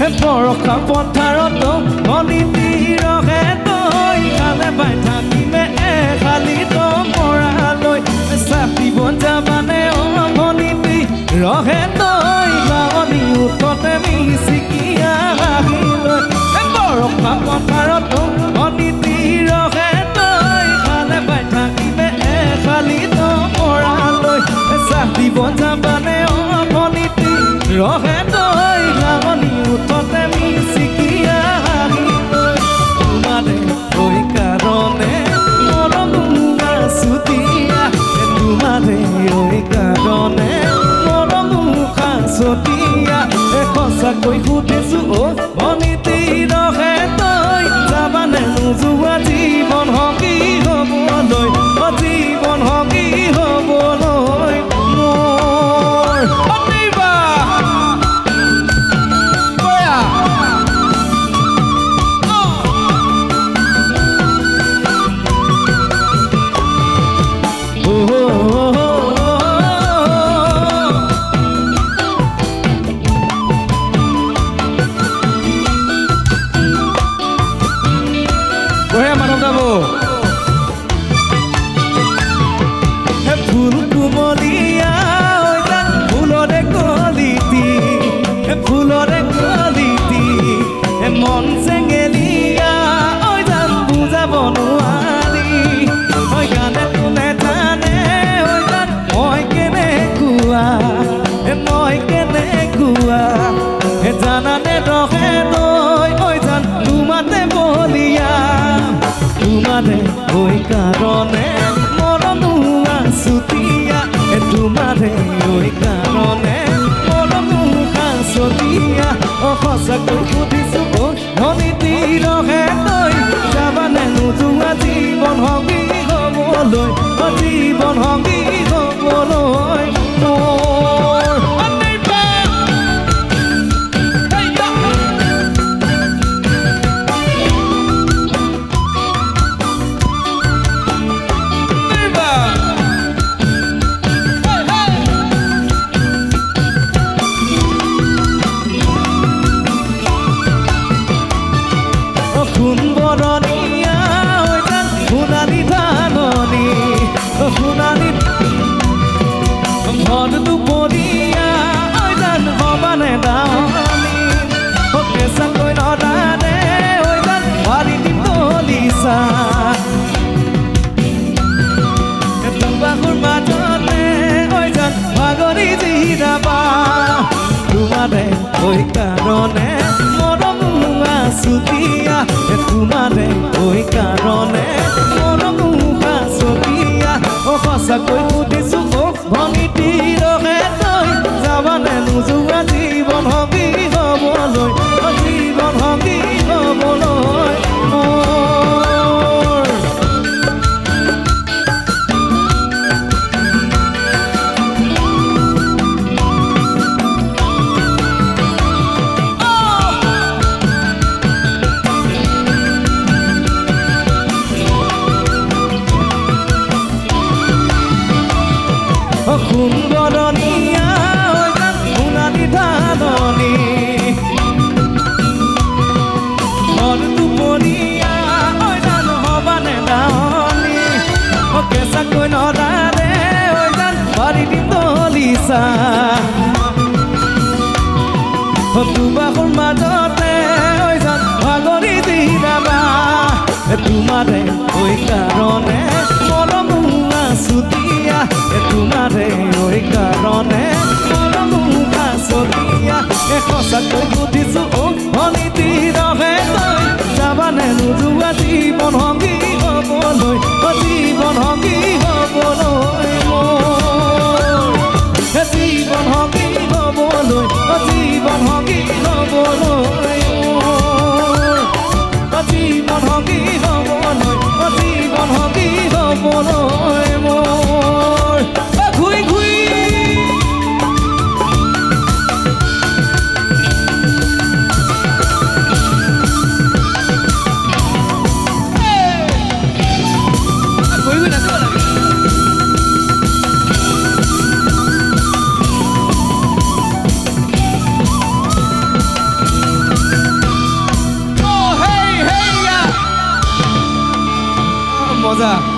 বৰষা পথাৰত অনিতি ৰহে তই খালে পাই থাকিলে খালি তপৰালৈ চাপিব যাবানে অনিতি ৰহে তই গাৱনি উঠতে মিচিকিয়া আহিলৈ বৰষা পথাৰত অনিতি ৰহে তই খালে পাই থাকিলে খালি তপৰালৈ চাপিব যাবানে অনিতি ৰহে তই গাৱনি উঠতে মিচিকিয়া আহিলৈ তোমাৰে কৈ কাৰণে মৰমুঙা চুতীয়া তোমাৰে ঐ কাৰণে মৰমুখা চতিয়া সঁচাকৈ সুধিছো অনিতি ৰহে তই যাবানে নোযোৱা জীৱন সংগী হ'বলৈ জীৱন সংগী হ'বলৈ মোৰ ফুল কুমলীয়া ফুলৰে কলিতি ফুলৰে কলিতি মন চেঙেলীয়া জান বুজাব নোৱাৰি গানে কোনে জানে জান মই কেনেকুৱা জানানে ৰহে তই জান তোমাতে বলিয়া তোমাৰে ঐ কাৰণে মৰমুঙা চুতীয়া তোমাৰে ঐ কাৰণে মৰমুঙা চতিয়া সঁচাকৈ সুধিছো অনিতি ৰহে তই যাবানে নোযোৱা জীৱন সংগী হ'বলৈ জীৱন সংগী হ'বলৈ সোণবৰণীয়া সোণালী ধাননি সোণালী ঘৰ দুপৰীয়া জান সমানে দানি কেঁচাকৈ নদানে জান পাৰি দিম দলিচা দুবাহুৰ মাজতে জান ভাগৰি জিৰাবা তোমাৰে ঐ কাৰণে মৰমুঙা চুতীয়া তোমাৰে ঐ কাৰণে মৰমুঙা চতিয়া সঁচাকৈ সুধিছো অনিতি ৰহে তই যাবানে নোযোৱা জীৱন সংগী হ'বলৈ জীৱন সংগী হ'বলৈ সোণবৰণীয়া সোণালী ধাননি ঘৰ দুপৰীয়া জান সবানে দানি কেঁচাকৈ নদানে জান পাৰি দিম দলিচা দুবাহুৰ মাজতে জান ভাগৰি জিৰাবা তোমাৰে ঐ কাৰণে মৰমুঙা চুতীয়া তোমাৰে ঐ কাৰণে মৰমুঙা চতিয়া সঁচাকৈ সুধিছো অনিতি ৰহে তই যাবানে নোযোৱা জীৱন সংগী হ'বলৈ জীৱন সংগী হ'বলৈ জীৱন সংগী হ'বলৈ জীৱন সংগী হ'বলৈ জীবন সংগী হ'বলৈ জীবন সংগী হ'বলৈ মোৰ ঘূৰি ঘূৰি মজা